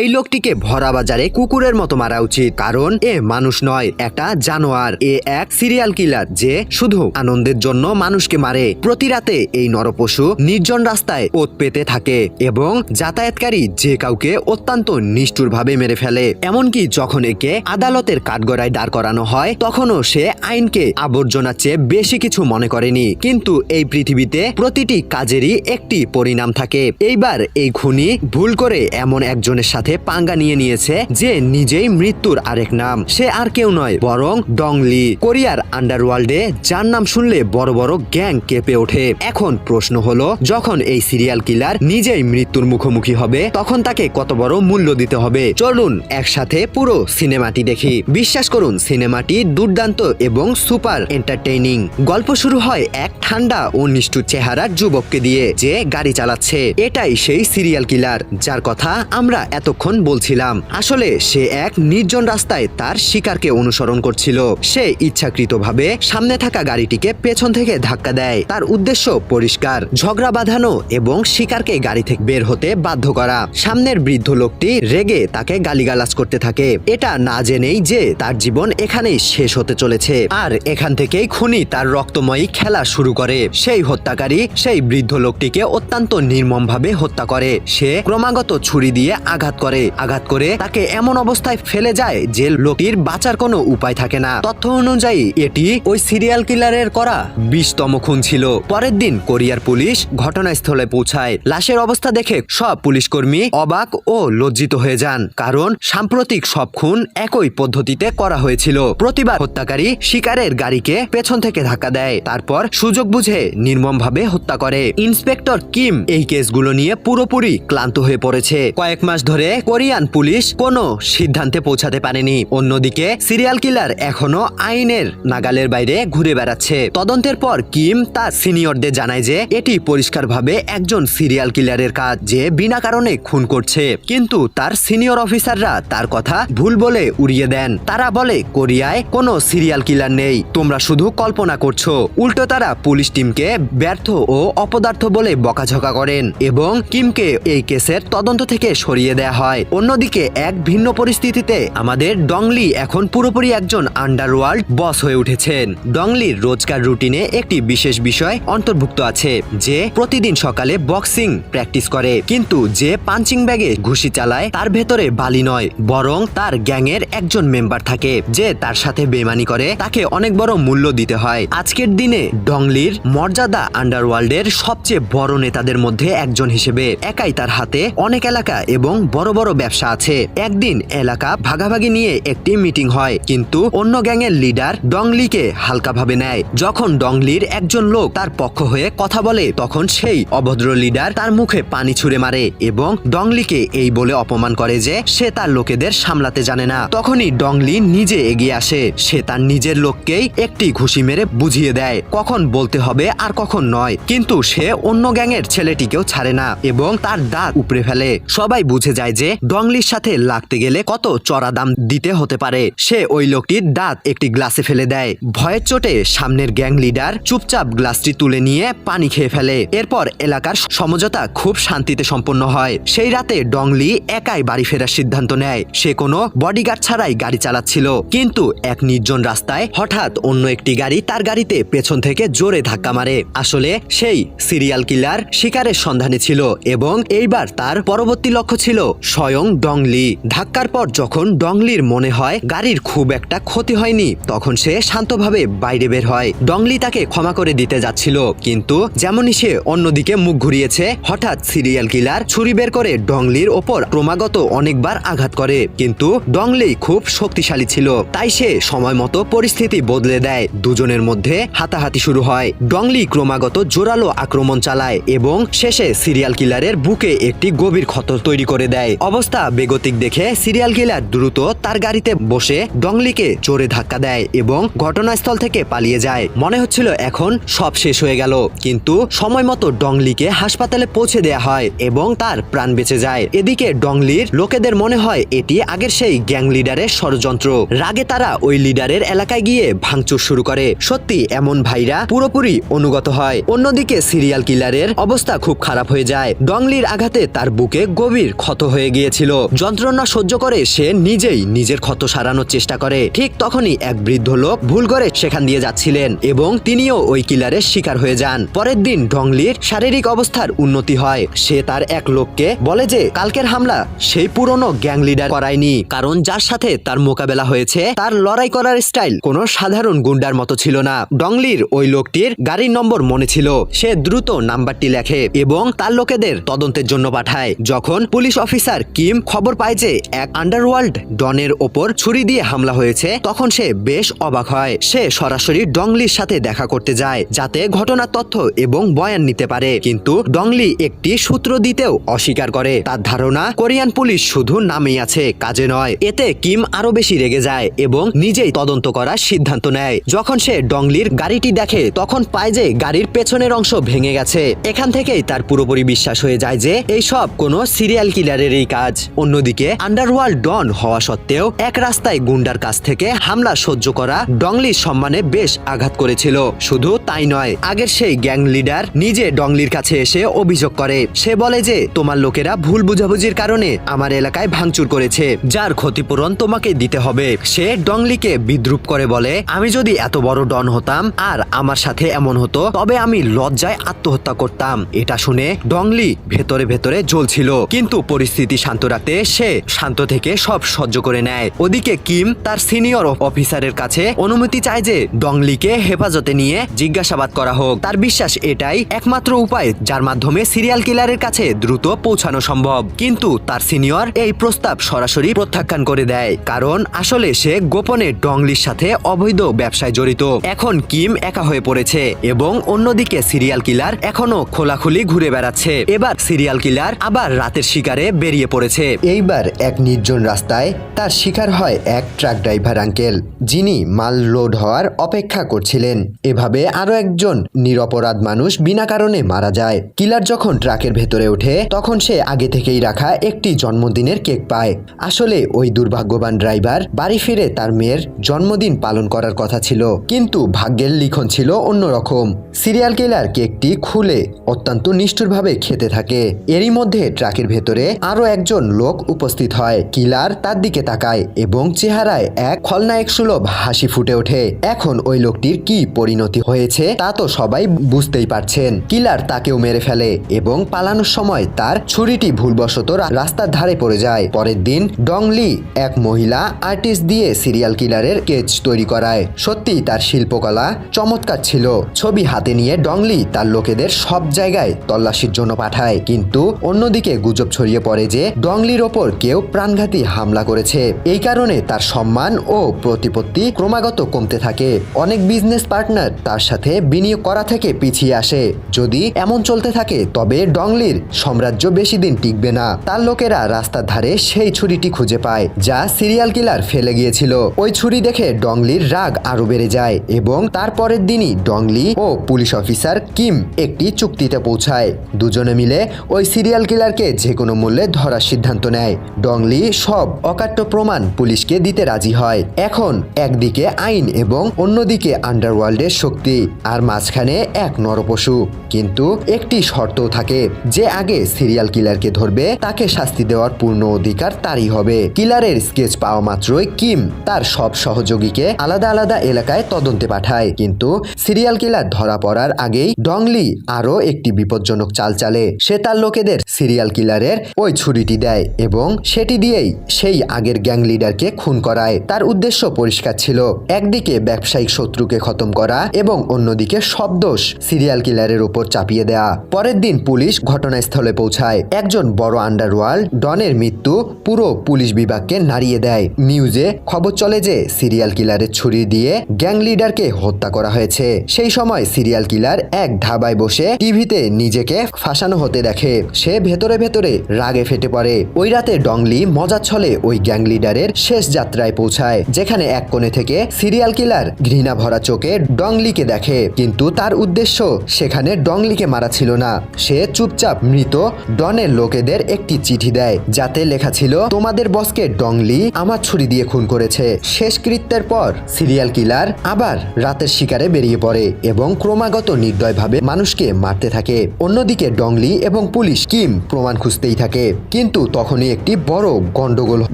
এই লোকটিকে ভরা বাজারে কুকুরের মতো মারা উচিত, কারণ এ মানুষ নয়, একটা জানোয়ার। এ এক সিরিয়াল কিলার যে শুধু আনন্দের জন্য মানুষকে মারে। প্রতি রাতে এই নরপশু নির্জন রাস্তায় ওত পেতে থাকে এবং যাতায়াতকারী যে কাউকে অত্যন্ত নিষ্ঠুরভাবে মেরে ফেলে। এমনকি যখন একে আদালতের কাঠগড়ায় দাঁড় করানো হয় তখনও সে আইনকে আবর্জনার চেয়ে বেশি কিছু মনে করেনি। কিন্তু এই পৃথিবীতে প্রতিটি কাজেরই একটি পরিণাম থাকে। এইবার এই খুনি ভুল করে এমন একজনের সাথে পাঙ্গা নিয়েছে যে নিজেই মৃত্যুর আরেক নাম। সে আর কেউ নয় বরং ডং লি, কোরিয়ার আন্ডারওয়ার্ল্ডে যার নাম শুনলে বড় বড় গ্যাং কেঁপে ওঠে। এখন প্রশ্ন হলো, যখন এই সিরিয়াল কিলার নিজেই মৃত্যুর মুখোমুখি হবে তখন তাকে কত বড় মূল্য দিতে হবে। চলুন একসাথে পুরো সিনেমাটি দেখি। বিশ্বাস করুন, সিনেমাটি দুর্দান্ত এবং সুপার এন্টারটেইনিং। গল্প শুরু হয় এক ঠান্ডা ও নিষ্ঠুর চেহারার যুবককে দিয়ে যে গাড়ি চালাচ্ছে। এটাই সেই সিরিয়াল কিলার যার কথা আমরা এতক্ষণ বলছিলাম। আসলে সে এক নির্জন রাস্তায় তার শিকারকে অনুসরণ করছিল। সে ইচ্ছাকৃতভাবে সামনে থাকা গাড়িটিকে পেছন থেকে ধাক্কা দেয়। তার উদ্দেশ্য পরিষ্কার, ঝগড়া বাঁধানো এবং শিকারকে গাড়ি থেকে বের হতে বাধ্য করা। সামনের বৃদ্ধ লোকটি রেগে তাকে গালিগালাজ করতে থাকে, এটা না জেনেই যে তার জীবন এখানেই শেষ হতে চলেছে। আর এখান থেকেই খুনি তার রক্তময়ী খেলা শুরু করে। সেই হত্যাকারী সেই বৃদ্ধ লোকটিকে অত্যন্ত নির্মমভাবে হত্যা করে। সে ক্রমাগত ছুরি দিয়ে আঘাত করে তাকে এমন অবস্থায় ফেলে যায় যে লোকটির বাঁচার কোনো উপায় থাকে না। তথ্য অনুযায়ী এটি ওই সিরিয়াল কিলারের করা 20তম খুন ছিল। পরের দিন কোরিয়ার পুলিশ ঘটনাস্থলে পৌঁছায়। লাশের অবস্থা দেখে সব পুলিশ কর্মী অবাক ও লজ্জিত হয়ে যান, কারণ সাম্প্রতিক সব খুন একই পদ্ধতিতে করা হয়েছিল। প্রতিবার হত্যাকারী শিকারের গাড়িকে পেছন থেকে ধাক্কা দেয়, তারপর সুযোগ বুঝে নির্মমভাবে হত্যা করে। ইন্সপেক্টর কিম এই কেসগুলো নিয়ে পুরোপুরি ক্লান্ত হয়ে পড়েছে। কয়েক মাস ধরে কোরিয়ান পুলিশ কোনো সিদ্ধান্তে পৌঁছাতে পারেনি। অন্যদিকে সিরিয়াল কিলার এখনো আইনের নাগালের বাইরে ঘুরে বেড়াচ্ছে। তদন্তের পর কিম তার সিনিয়রদের জানায় যে এটি পরিষ্কারভাবে একজন সিরিয়াল কিলারের কাজ, যে বিনা কারণে খুন করছে। কিন্তু তার সিনিয়র অফিসাররা তার কথা ভুল বলে উড়িয়ে দেন। তারা বলে কোরিয়ায় কোনো সিরিয়াল কিলার নেই, তোমরা শুধু কল্পনা করছো। উল্টো তারা পুলিশ টিমকে ব্যর্থ ও অপদার্থ বলে বকাঝকা করেন এবং কিমকে এই কেসের তদন্ত থেকে সরিয়ে দেয়া হয়। অন্যদিকে এক ভিন্ন পরিস্থিতিতে আমাদের ডংলি এখন পুরোপুরি একজন আন্ডারওয়ার্ল্ড বস হয়ে উঠেছেন। ডংলির রোজকার রুটিনে একটি বিশেষ বিষয় অন্তর্ভুক্ত আছে, যে প্রতিদিন সকালে বক্সিং প্র্যাকটিস করে। কিন্তু যে পাঞ্চিং ব্যাগে ঘুষি চালায় তার ভেতরে বালি নয়, বরং তার গ্যাংয়ের একজন মেম্বার থাকে যে তার সাথে বেমানি করে। তাকে অনেক বড় মূল্য দিতে হয়। আজকের দিনে ডংলির মর্যাদা আন্ডারওয়ার্ল্ডের সবচেয়ে বড় নেতাদের মধ্যে একজন হিসেবে একাই তার হাতে অনেক এলাকা এবং বড় বড় ব্যবসা আছে। একদিন এলাকা ভাগাভাগি নিয়ে একটি মিটিং হয়, কিন্তু অন্য গ্যাংয়ের লিডার ডংলিকে হালকাভাবে নেয়। যখন ডংলির একজন লোক তার পক্ষ হয়ে কথা বলে তখন সেই অভদ্র লিডার তার মুখে পানি ছুঁড়ে মারে এবং ডংলিকে এই বলে অপমান করে যে সে তার লোকেদের সামলাতে জানে না। তখনই ডংলি নিজে এগিয়ে আসে। সে তার নিজের লোককেই একটি ঘুষি মেরে বুঝিয়ে দেয় কখন বলতে হবে আর কখন নয়। কিন্তু সে অন্য গ্যাংয়ের ছেলেটিকেও ছাড়ে না এবং তার দাঁত উপড়ে ফেলে। সবাই বুঝে যায় যে ডংলির সাথে লাগতে গেলে কত চড়া দাম দিতে হতে পারে। সে ওই লোকটির দাঁত একটি গ্লাসে ফেলে দেয়। ভয়ের চোটে সামনের গ্যাং লিডার চুপচাপ গ্লাসটি তুলে নিয়ে পানি খেয়ে ফেলে। এরপর এলাকার সমঝোতা খুব শান্তিতে সম্পন্ন হয়। সেই রাতে ডংলি একাই বাড়ি ফেরার সিদ্ধান্ত নেয়। সে কোনো বডিগার্ড ছাড়াই গাড়ি চালাচ্ছিল, কিন্তু এক নির্জন রাস্তায় হঠাৎ অন্য একটি গাড়ি তার গাড়িতে পেছন থেকে জোরে ধাক্কা মারে। আসলে সেই সিরিয়াল কিলার শিকারের সন্ধানে ছিল এবং এইবার তার পরবর্তী লক্ষ্য ছিল স্বয়ং ডংলি। ধাক্কার পর যখন ডংলির মনে হয় গাড়ির খুব একটা ক্ষতি হয়নি, তখন সে শান্তভাবে বাইরে বের হয়। ডংলি তাকে ক্ষমা করে দিতে যাচ্ছিল, কিন্তু যেমনই সে অন্যদিকে মুখ ঘুরিয়েছে হঠাৎ সিরিয়াল কিলার ছুরি বের করে ডংলির ওপর ক্রমাগত অনেকবার আঘাত করে। কিন্তু ডংলি খুব শক্তিশালী ছিল, তাই সে সময় মতো পরিস্থিতি বদলে দেয়। দুজনের মধ্যে হাতাহাতি শুরু হয়। ডংলি ক্রমাগত জোরালো আক্রমণ চালায় এবং শেষে সিরিয়াল কিলারের বুকে একটি গভীর ক্ষত তৈরি করে দেয়। অবস্থা বেগতিক দেখে সিরিয়াল কিলার দ্রুত তার গাড়িতে বসে ডংলিকে জোরে ধাক্কা দেয় এবং ঘটনাস্থল থেকে পালিয়ে যায়। মনে হচ্ছিল এখন সব শেষ হয়ে গেল, কিন্তু সময় মতো ডংলিকে হাসপাতালে পৌঁছে দেয়া হয় এবং তার প্রাণ বেঁচে যায়। এদিকে ডংলির লোকেদের মনে হয় এটি আগের সেই গ্যাং লিডারের ষড়যন্ত্র। রাগে তারা ওই লিডারের এলাকায় গিয়ে ভাঙচুর শুরু করে। সত্যি এমন ভাইরা পুরোপুরি অনুগত হয়। অন্যদিকে সিরিয়াল কিলারের অবস্থা খুব খারাপ হয়ে যায়। ডংলির আঘাতে তার বুকে গভীর ক্ষত হয়ে হয়ে গিয়েছিল। যন্ত্রণা সহ্য করে সে নিজেই নিজের ক্ষত সারানোর চেষ্টা করে। ঠিক তখনই এক বৃদ্ধ লোক ভুল করে সেখান দিয়ে যাচ্ছিলেন এবং তিনিও ওই কিলারের শিকার হয়ে যান। পরের দিন ডংলির শারীরিক অবস্থার উন্নতি হয়। সে তার এক লোককে বলে যে কালকের হামলা সেই পুরনো গ্যাং লিডার করায়নি, কারণ যার সাথে তার মোকাবেলা হয়েছে তার লড়াই করার স্টাইল কোনো সাধারণ গুন্ডার মতো ছিল না। ডংলির ওই লোকটির গাড়ির নম্বর মনে ছিল। সে দ্রুত নাম্বারটি লেখে এবং তার লোকেদের তদন্তের জন্য পাঠায়। যখন পুলিশ অফিসার কিম খবর পায় যে এক আন্ডারওয়ার্ল্ড ডনের ওপর ছুরি দিয়ে হামলা হয়েছে, তখন সে বেশ অবাক হয়। সে সরাসরি ডংলির সাথে দেখা করতে যায় যাতে ঘটনার তথ্য এবং বয়ান নিতে পারে, কিন্তু ডংলি একটি সূত্র দিতেও অস্বীকার করে। তার ধারণা কোরিয়ান পুলিশ শুধু নামেই আছে, কাজে নয়। এতে কিম আরো বেশি রেগে যায় এবং নিজেই তদন্ত করার সিদ্ধান্ত নেয়। যখন সে ডংলির গাড়িটি দেখে তখন পায় যে গাড়ির পেছনের অংশ ভেঙে গেছে। এখান থেকেই তার পুরোপুরি বিশ্বাস হয়ে যায় যে এই সব কোনো সিরিয়াল কিলারেরই কাজ। অন্যদিকে আন্ডারওয়ার্ল্ড ডন হওয়া সত্ত্বেও এক রাস্তায় গুন্ডার কাছ থেকে হামলা সহ্য করা ডংলির সম্মানে বেশ আঘাত করেছিল। শুধু তাই নয়, আগের সেই গ্যাং লিডার নিজে ডংলির কাছে এসে অভিযোগ করে। সে বলে যে তোমার লোকেরা ভুল বুঝাবুঝির কারণে আমার এলাকায় ভাঙচুর করেছে, যার ক্ষতিপূরণ তোমাকে দিতে হবে। সে ডংলিকে বিদ্রুপ করে বলে, আমি যদি এত বড় ডন হতাম আর আমার সাথে এমন হতো তবে আমি লজ্জায় আত্মহত্যা করতাম। এটা শুনে ডংলি ভেতরে ভেতরে জ্বলছিল, কিন্তু পরিস্থিতি শান্ত রাখতে সে শান্ত থেকে সব সহ্য করে নেয়। ওদিকে কিম তার সিনিয়র অফিসারের কাছে অনুমতি চায় যে ডংলিকে হেফাজতে নিয়ে জিজ্ঞাসাবাদ করা হোক। তার বিশ্বাস এটাই একমাত্র উপায় যার মাধ্যমে সিরিয়াল কিলারের কাছে দ্রুত পৌঁছানো সম্ভব। কিন্তু তার সিনিয়র এই প্রস্তাব সরাসরি প্রত্যাখ্যান করে দেয়, কারণ আসলে সে গোপনে ডংলির সাথে অবৈধ ব্যবসায় জড়িত। এখন কিম একা হয়ে পড়েছে এবং অন্যদিকে সিরিয়াল কিলার এখনো খোলাখুলি ঘুরে বেড়াচ্ছে। এবার সিরিয়াল কিলার আবার রাতের শিকারে বেরিয়ে পড়েছে। এইবার এক নির্জন রাস্তায় তার শিকার হয় এক ট্রাক ড্রাইভার আঙ্কেল, যিনি মাল লোড হওয়ার অপেক্ষা করছিলেন। এভাবে আরো একজন নিরপরাধ মানুষ বিনা কারণে মারা যায়। কিলার যখন ট্রাকের ভেতরে ওঠে তখন সে আগে থেকেই রাখা একটি জন্মদিনের কেক পায়। আসলে ওই দুর্ভাগ্যবান ড্রাইভার বাড়ি ফিরে তার মেয়ের জন্মদিন পালন করার কথা ছিল, কিন্তু ভাগ্যের লিখন ছিল অন্যরকম। সিরিয়াল কিলার কেকটি খুলে অত্যন্ত নিষ্ঠুরভাবে খেতে থাকে। এরই মধ্যে ট্রাকের ভেতরে আরো একজন লোক উপস্থিত হয়। কিলার তার দিকে তাকায় এবং চেহারায় এক খলনায়ক সুলভ হাসি ফুটে ওঠে। এখন ওই লোকটির কি পরিণতি হয়েছে তা তো সবাই বুঝতেই পারছেন। কিলার তাকেও মেরে ফেলে এবং পালানোর সময় তার ছুরিটি ভুলবশত রাস্তার ধারে পড়ে যায়। পরের দিন ডংলি এক মহিলা আর্টিস্ট দিয়ে সিরিয়াল কিলারের স্কেচ তৈরি করায়। সত্যি তার শিল্পকলা চমৎকার ছিল। ছবি হাতে নিয়ে ডংলি তার লোকেদের সব জায়গায় তল্লাশির জন্য পাঠায়, কিন্তু অন্যদিকে গুজব ছড়িয়ে পড়ে যে ডংলির ওপর কেউ প্রাণঘাতী হামলা করেছে। এই কারণে তার সম্মান ও প্রতিপত্তি ক্রমাগত কমতে থাকে। অনেক বিজনেস পার্টনার তার সাথে বিনিয়োগ করা থেকে পিছিয়ে আসে। যদি এমন চলতে থাকে তবে ডংলির সাম্রাজ্য বেশি দিন টিকবে না। তার লোকেরা রাস্তার ধারে সেই ছুরিটি খুঁজে পায় যা সিরিয়াল কিলার ফেলে গিয়েছিল। ওই ছুরি দেখে ডংলির রাগ আরো বেড়ে যায় এবং তারপরের দিনই ডংলি ও পুলিশ অফিসার কিম একটি চুক্তিতে পৌঁছায়। দুজনে মিলে ওই সিরিয়াল কিলারকে যে কোনো মূল্যে ধরার সিদ্ধান্ত নেয়। ডংলি সব অকাট্য প্রমাণ পুলিশকে দিতে রাজি হয়। এখন একদিকে আইন এবং অন্যদিকে আন্ডারওয়ার্ল্ডের শক্তি, আর মাঝখানে এক নরপশু। কিন্তু একটি শর্তও থাকে, যে আগে সিরিয়াল কিলারকে ধরবে তাকে শাস্তি দেওয়ার পূর্ণ অধিকার তারই হবে। কিলারের স্কেচ পাওয়া মাত্রই কিম তার সব সহযোগীকে আলাদা আলাদা এলাকায় তদন্তে পাঠায়, কিন্তু সিরিয়াল কিলার ধরা পড়ার আগেই ডংলি আরো একটি বিপজ্জনক চাল চালে। সে তার লোকেদের সিরিয়াল কিলারের ওই ছুরিটি দেয় এবং সেটি দিয়েই সেই আগের গ্যাং লিডারকে খুন করায়। তার উদ্দেশ্য পরিষ্কার ছিল, একদিকে ব্যবসায়িক শত্রুকে খতম করা এবং অন্যদিকে সব দোষ সিরিয়াল কিলারের উপর চাপিয়ে দেয়া। পরের দিন পুলিশ ঘটনাস্থলে পৌঁছায়। একজন বড় আন্ডারওয়ার্ল্ড ডনের মৃত্যু পুরো পুলিশ বিভাগকে নাড়িয়ে দেয়। নিউজে খবর চলে যে সিরিয়াল কিলারের ছুরি দিয়ে গ্যাং লিডারকে হত্যা করা হয়েছে। সেই সময় সিরিয়াল কিলার এক ধাবায় বসে টিভিতে নিজেকে ফাঁসানো হতে দেখে। সে ভেতরে ভেতরে রাগে ফেটে পড়ে। ওই রাতে ডংলি মজার ছলে ওই গ্যাং লিডারের শেষ যাত্রায় পৌঁছায়, যেখানে এক কোণে থেকে সিরিয়াল কিলার ঘৃণা ভরা চোখে ডংলিকে দেখে, কিন্তু তার উদ্দেশ্য সেখানে ডংলিকে মারা ছিল না। সে চুপচাপ মৃত ডনের লোকেদের একটি চিঠি দেয়, যাতে লেখা ছিল, তোমাদের বসকে ডংলি আমার ছুরি দিয়ে খুন করেছে। শেষকৃত্যের পর সিরিয়াল কিলার আবার রাতের শিকারে বেরিয়ে পড়ে এবং ক্রমাগত নির্দয়ভাবে মানুষকে মারতে থাকে। অন্যদিকে ডংলি এবং পুলিশ কিম প্রমাণ খুঁজতেই থাকে। কিন্তু তখনই একটি বড় গন্ডগোল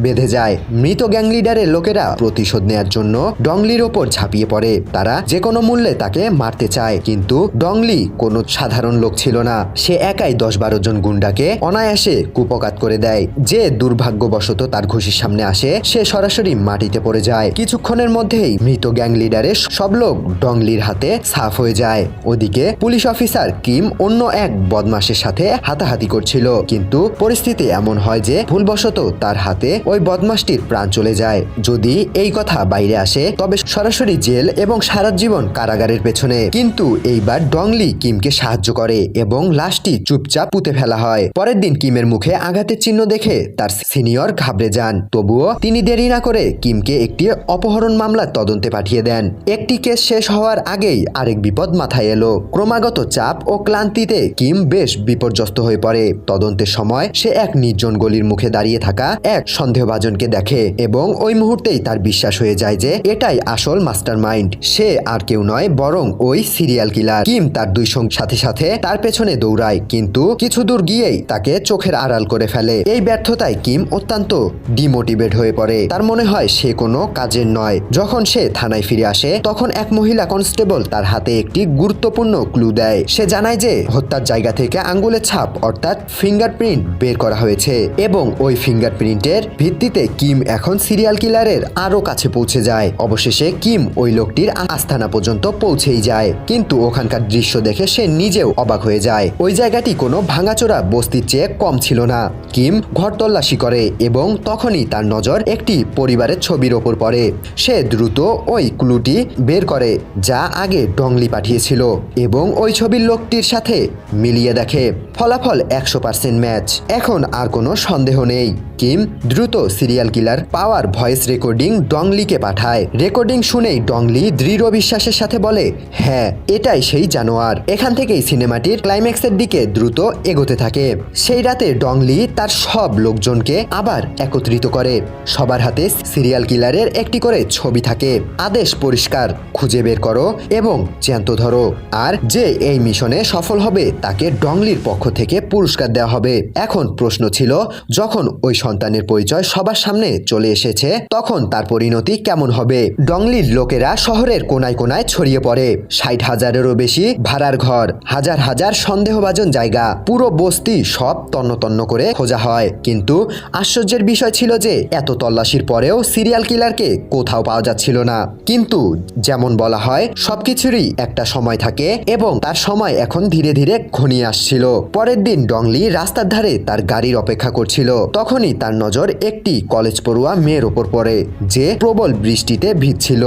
বেঁধে যায়। মৃত গ্যাং লিডারের লোকেরা প্রতিশোধ নেয়ার জন্য ডংলির ওপর ঝাঁপিয়ে পড়ে। তারা যে কোনো মূল্যে তাকে মারতে চায়, কিন্তু ডংলি কোনো সাধারণ লোক ছিল না। সে একাই 10-12 জন গুন্ডাকে অনায়াসে কুপকাত করে দেয়। যে দুর্ভাগ্যবশত তার ঘুষির সামনে আসে, সে সরাসরি মাটিতে পড়ে যায়। কিছুক্ষণের মধ্যেই মৃত গ্যাং লিডারের সব লোক ডংলির হাতে সাফ হয়ে যায়। ওদিকে পুলিশ অফিসার কিম অন্য এক বদমাশের সাথে হাতাহাতি করছিল, কিন্তু পরিস্থিতি এমন হয় যে ভুলবশত তার হাতে ওই বদমাশটির প্রাণ চলে যায়। যদি এই কথা বাইরে আসে তবে সরাসরি জেল এবং সারা জীবন কারাগারের পেছনে। কিন্তু এইবার ডংলি কিমকে সাহায্য করে এবং লাশটি চুপচাপ পুঁতে ফেলা হয়। পরের দিন কিমের মুখে আঘাতের চিহ্ন দেখে তার সিনিয়র ঘাবড়ে যান। তবুও তিনি দেরি না করে কিমকে একটি অপহরণ মামলার তদন্তে পাঠিয়ে দেন। একটি কেস শেষ হওয়ার আগেই আরেক বিপদ মাথায় এলো। ক্রমাগত চাপ ও ক্লান্তিতে কিম বেশ বিপর্যস্ত হয়ে পড়ে। তদন্তের সময় সে এক নির্জন গলির মুখে দাঁড়িয়ে থাকা এক সন্দেহভাজনকে দেখে এবং ওই মুহূর্তেই তার বিশ্বাস হয়ে যায় যে এটাই আসল মাস্টারমাইন্ড। সে আর কেউ নয়, বরং ওই সিরিয়াল কিলার। কিম তার দুই সঙ্গীর সাথে সাথে তার পেছনে দৌড়ায়, কিন্তু কিছু দূর গিয়েই তাকে চোখের আড়াল করে ফেলে। এই ব্যর্থতায় কিম অত্যন্ত ডিমোটিভেট হয়ে পড়ে। তার মনে হয় সে কোনো কাজের নয়। যখন সে থানায় ফিরে আসে তখন এক মহিলা কনস্টেবল তার হাতে একটি গুরুত্বপূর্ণ ক্লু দেয়। সে জানায় যে হত্যার জায়গা থেকে আঙ্গুলের ছাপ অর্থাৎ ফিঙ্গারপ্রিন্ট বের করা হয়েছে এবং ওই ফিঙ্গারপ্রিন্টের ভিত্তিতে কিম এখন সিরিয়াল কিলারের আরো কাছে পৌঁছে যায়। অবশেষে কিম ওই লোকটির আস্তানা পর্যন্ত পৌঁছেই যায়, কিন্তু ওখানকার দৃশ্য দেখে সে নিজেও অবাক হয়ে যায়। ওই জায়গাটি কোনো ভাঙাচোরা বস্তির চেয়ে কম ছিল না। কিম ঘর তল্লাশি করে এবং তখনই তার নজর একটি পরিবারের ছবির ওপর পড়ে। সে দ্রুত ওই ক্লুটি বের করে যা আগে ডংলি পাঠিয়েছিল এবং ওই ছবির লোকটির সাথে মিলিয়ে দেখে। ফলাফল 100% ম্যাচ। এখন আর কোনো সন্দেহ নেই। কিম দ্রুত সিরিয়াল কিলার পাওয়ার ভয়েস রেকর্ডিং ডংলিকে পাঠায়। রেকর্ডিং শুনেই ডংলি দৃঢ় বিশ্বাসের সাথে বলে, হ্যাঁ, এটাই সেই জানোয়ার। এখান থেকেই সিনেমাটির ক্লাইম্যাক্সের দিকে দ্রুত এগোতে থাকে। সেই রাতে ডংলি তার সব লোকজনকে আবার একত্রিত করে। সবার হাতে সিরিয়াল কিলারের একটি করে ছবি থাকে। আদেশ পরিষ্কার, খুঁজে বের করো এবং জ্যান্ত ধরো। আর যে এই মিশনে সফল হবে তাকে ডংলির পক্ষ থেকে পুরস্কার দেওয়া হবে। এখন প্রশ্ন ছিল, যখন ওই সন্তানের পরিচয় সবার সামনে চলে এসেছে তখন তার পরিণতি কেমন হবে? ডংলির লোকেরা শহরের কোনায় কোনায় ছড়িয়ে পড়ে। 60,000-এরও বেশি ভাড়ার ঘর, হাজার হাজার সন্দেহভাজন জায়গা, পুরো বস্তি সব তন্ন করে খোঁজা হয়। কিন্তু আশ্চর্যের বিষয় ছিল যে এত তল্লাশির পরেও সিরিয়াল কিলারকে কোথাও পাওয়া যাচ্ছিল না। কিন্তু যেমন বলা হয়, সবকিছুরই একটা সময় থাকে এবং তার সময় এখন ধীরে ধীরে ঘনিয়ে আসছিল। পরের দিন ডংলি রাস্তার ধারে তার গাড়ির অপেক্ষা করছিল। তখনই তার নজর একটি কলেজ পড়ুয়া মেয়ের ওপর পড়ে যে প্রবল বৃষ্টিতে ভিজছিল।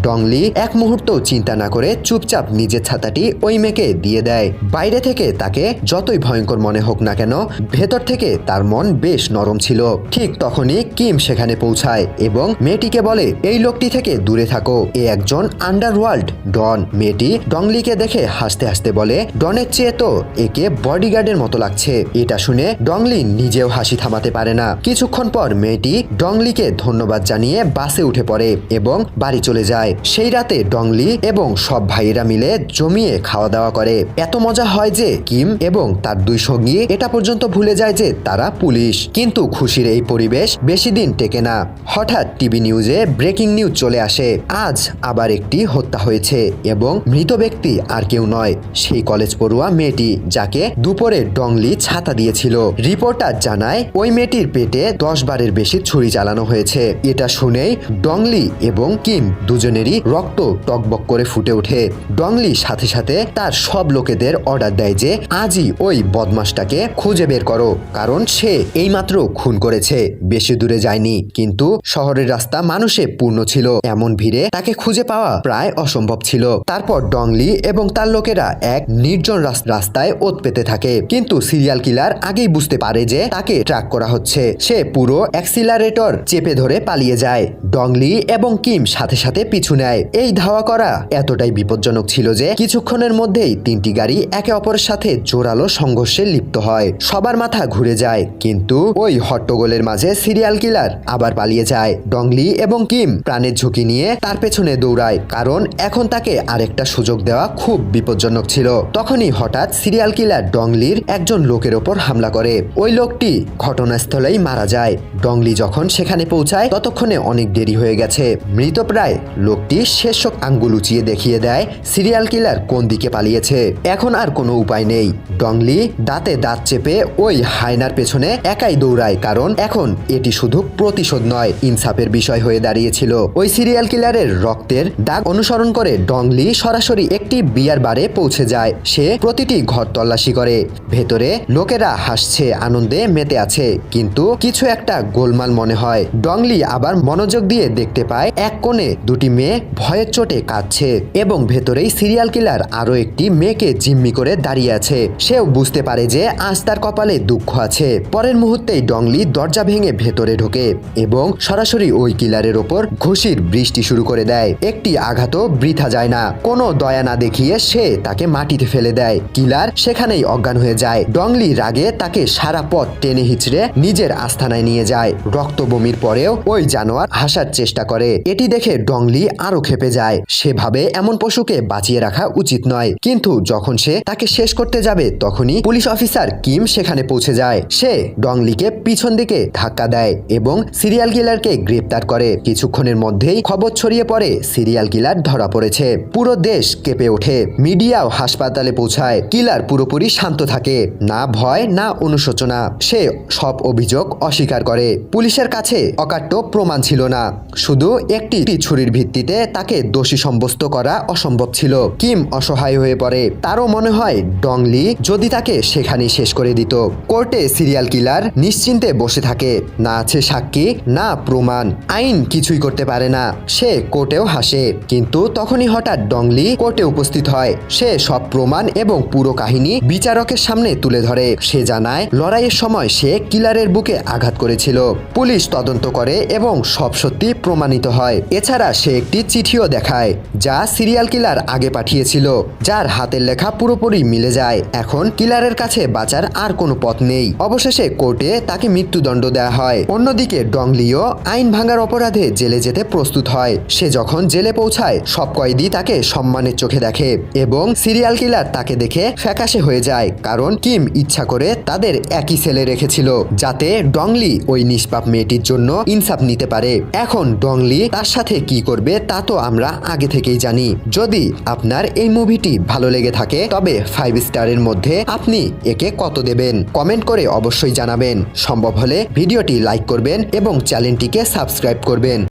ডংলি এক মুহূর্ত চিন্তা না করে চুপচাপ নিজের ছাতাটি ওই মেয়েকে দিয়ে দেয়। বাইরে থেকে তাকে যতই ভয়ঙ্কর মনে হোক না কেন, ভেতর থেকে তার মন বেশ নরম ছিল। ঠিক তখনই কিম সেখানে পৌঁছায় এবং মেয়েটিকে বলে, এই লোকটি থেকে দূরে থাকো, এ একজন আন্ডারওয়ার্ল্ড ডন। মেয়েটি ডংলিকে দেখে হাসতে হাসতে বলে, ডনের চেয়ে তো একে বডিগার্ডের মতো লাগছে। এটা শুনে ডংলি নিজেও হাসি থামাতে পারে না। কিছুক্ষণ পর মেয়েটি ডংলিকে ধন্যবাদ জানিয়ে বাসে উঠে পড়ে এবং বাড়ি চলে যায়। সেই রাতে ডংলি এবং সব ভাইয়েরা মিলে জমিয়ে খাওয়া দাওয়া করে। এত মজা হয় যে কিম এবং তার দুই সঙ্গী এটা পর্যন্ত ভুলে যায় যে তারা পুলিশ। কিন্তু খুশির এই পরিবেশ বেশি দিন টেকে না। হঠাৎ টিভি নিউজে ব্রেকিং নিউজ চলে আসে, আজ আবার একটি হত্যা হয়েছে এবং মৃত ব্যক্তি আর কেউ নয়, সেই কলেজ পড়ুয়া মেয়েটি যাকে দুপুরে ডংলি ছাতা দিয়েছিল। রিপোর্টার জানায় ওই মেয়েটির পেটে 10 বারের বেশি ছুরি চালানো হয়েছে। এটা শুনেই ডংলি এবং কিম দুজনেরই রক্ত টকবক করে ফুটে ওঠে। ডংলি সাথে সাথে তার সব লোকেদের অর্ডার দেয় যে আজই ওই বদমাশটাকে খুঁজে বের করো, কারণ সে এইমাত্র খুন করেছে, বেশি দূরে যায়নি। কিন্তু শহরের রাস্তা মানুষে পূর্ণ ছিল, এমন ভিড়ে তাকে খুঁজে পাওয়া প্রায় অসম্ভব ছিল। তারপর ডংলি এবং তার লোকেরা এক নির্জন রাস্তায় ওত পেতে থাকে, কিন্তু সিরিয়াল কিলার আগেই বুঝতে পারে যে তাকে ট্র্যাক করা হচ্ছে। সে পুরো অ্যাক্সিলারেটর চেপে ধরে পালিয়ে যায়। ডংলি এবং কিম সাথে সাথে পিছু নেয়। এই ধাওয়া করা এতটাই বিপজ্জনক ছিল যে কিছুক্ষণের মধ্যেই তিনটি গাড়ি একে অপরের সাথে জোরালো সংঘর্ষে লিপ্ত হয়। সবার মাথা ঘুরে যায়, কিন্তু ওই হট্টগোলের মাঝে সিরিয়াল কিলার আবার পালিয়ে যায়। ডংলি এবং কিম প্রাণের ঝুঁকি নিয়ে তার পেছনে দৌড়ায়, কারণ এখন তাকে আরেকটা সুযোগ দেওয়া খুব বিপজ্জনক ছিল। তখনই হঠাৎ সিরিয়াল কিলার ডংলির একজন লোকের ওপর হামলা করে। ওই লোকটি ঘটনাস্থলেই মারা যায়। ডংলি যখন সেখানে পৌঁছায় ততক্ষণে অনেক দেরি হয়ে গেছে। মৃতপ্রায় লোকটি শেষ আঙ্গুল উঁচিয়ে দেখিয়ে দেয় সিরিয়াল কিলার কোন দিকে পালিয়েছে। এখন আর কোনো উপায় নেই। ডংলি দাঁতে দাঁত চেপে ওই হায়নার পেছনে একাই দৌড়ায়, কারণ এখন এটি শুধু প্রতিশোধ নয়, ইনসাফের বিষয় হয়ে দাঁড়িয়েছিল। ওই সিরিয়াল কিলারের রক্তের দাগ অনুসরণ করে ডংলি সরাসরি একটি বিয়ার বারে পৌঁছে যায়। সে প্রতিটি ঘর তল্লাশি করে। ভেতরে লোকেরা হাসছে, আনন্দে মেতে আছে, কিন্তু কিছু একটা গোলমাল মনে হয়। ডংলি আবার মনোযোগ দিয়ে দেখতে পায় এক কোণে দুটি মেয়ে ভয়ের চোটে কাঁদছে এবং ভেতরেই সিরিয়াল কিলার আরো একটি মেয়েকে জিম্মি করে দাঁড়িয়ে আছে। সেও বুঝতে পারে যে আজ তার কপালে দুঃখ আছে। পরের মুহূর্তেই ডংলি দরজা ভেঙে ভেতরে ঢোকে এবং সরাসরি ওই কিলারের ওপর ঘুষির বৃষ্টি শুরু করে দেয়। একটি আঘাতও বৃথা যায় না। কোনো দয়া না দেখিয়ে সে তাকে মাটিতে ফেলে দেয়। কিলার সেখানেই অজ্ঞান হয়ে যায়। ডংলি রাগে তাকে সারা পথ টেনে হিচড়ে নিজের আস্তানায় নিয়ে যায়। রক্ত বমির পরেও ওই জানোয়ার হাসার চেষ্টা করে। এটি দেখে ডংলি আরো ক্ষেপে যায়। সে ভাবে এমন পশুকে বাঁচিয়ে রাখা উচিত নয়, কিন্তু যখন সে তাকে শেষ করতে যাবে তখনই পুলিশ অফিসার কিম সেখানে পৌঁছে যায়। সে ডংলিকে পিছন দিকে ধাক্কা দেয় এবং সিরিয়াল কিলারকে গ্রেপ্তার করে। কিছুক্ষণের মধ্যেই খবর ছড়িয়ে পড়ে সিরিয়াল কিলার ধরা পড়েছে। পুরো দেশ কেঁপে ওঠে। মিডিয়াও হাসপাতালে পৌঁছায়। কিলার পুরোপুরি শান্ত থাকে, না ভয় না অনুশোচনা। সে সব অভিযোগ অস্বীকার করে। পুলিশের কাছে অকাট্য প্রমাণ ছিল না, শুধু একটি ছুরির ভিত্তিতে তাকে দোষী সাব্যস্ত করা অসম্ভব ছিল। কিম অসহায় হয়ে পড়ে। তারও মনে হয় ডংলি যদি তাকে সেখানেই শেষ করে দিত। কোর্টে সিরিয়াল কিলার নিশ্চিন্তে বসে থাকে। না আছে সাক্ষী, না প্রমাণ, আইন কিছুই করতে পারে না। সে কোর্টেও হাসে, কিন্তু তখনই হঠাৎ ডংলি কোর্টে উপস্থিত হয়। সে সব প্রমাণ এবং পুরো কাহিনী বিচারকের সামনে তুলে ধরে। সে জানায় লড়াইয়ের সময় সে কিলারের বুকে আঘাত করেছিল। পুলিশ তদন্ত করে এবং সব সত্যি প্রমাণিত হয়। এছাড়া সে একটি চিঠিও দেখায় যা সিরিয়াল কিলার আগে পাঠিয়েছিল, যার হাতের লেখা পুরোপুরি মিলে যায়। এখন কিলারের কাছে বাঁচার আর কোনো পথ নেই। অবশেষে কোর্টে তাকে মৃত্যুদণ্ড দেওয়া হয়। অন্যদিকে ডংলিও আইন ভাঙার অপরাধে জেলে যেতে প্রস্তুত হয়। সে যখন জেলে পৌঁছায় সব কয়েদি তাকে সম্মানের চোখে দেখে এবং সিরিয়াল কিলার তাকে দেখে ফ্যাকাশে হয়ে যায়, কারণ কিম ইচ্ছা করে তাদের একই সেলে রেখেছিল যাতে ডংলি ওই নিষ্পাপ মেয়েটির জন্য ইনসাফ নিতে পারে। এখন ডংলি তার সাথে কি করবে তা তো আমরা আগে থেকেই জানি। যদি আপনার এই মুভিটি ভালো লেগে থাকে তবে 5 স্টারের মধ্যে আপনি একে কত দেবেন কমেন্ট করে অবশ্যই জানাবেন। সম্ভব হলে ভিডিওটি লাইক করবেন এবং চ্যানেলটিকে সাবস্ক্রাইব করবেন।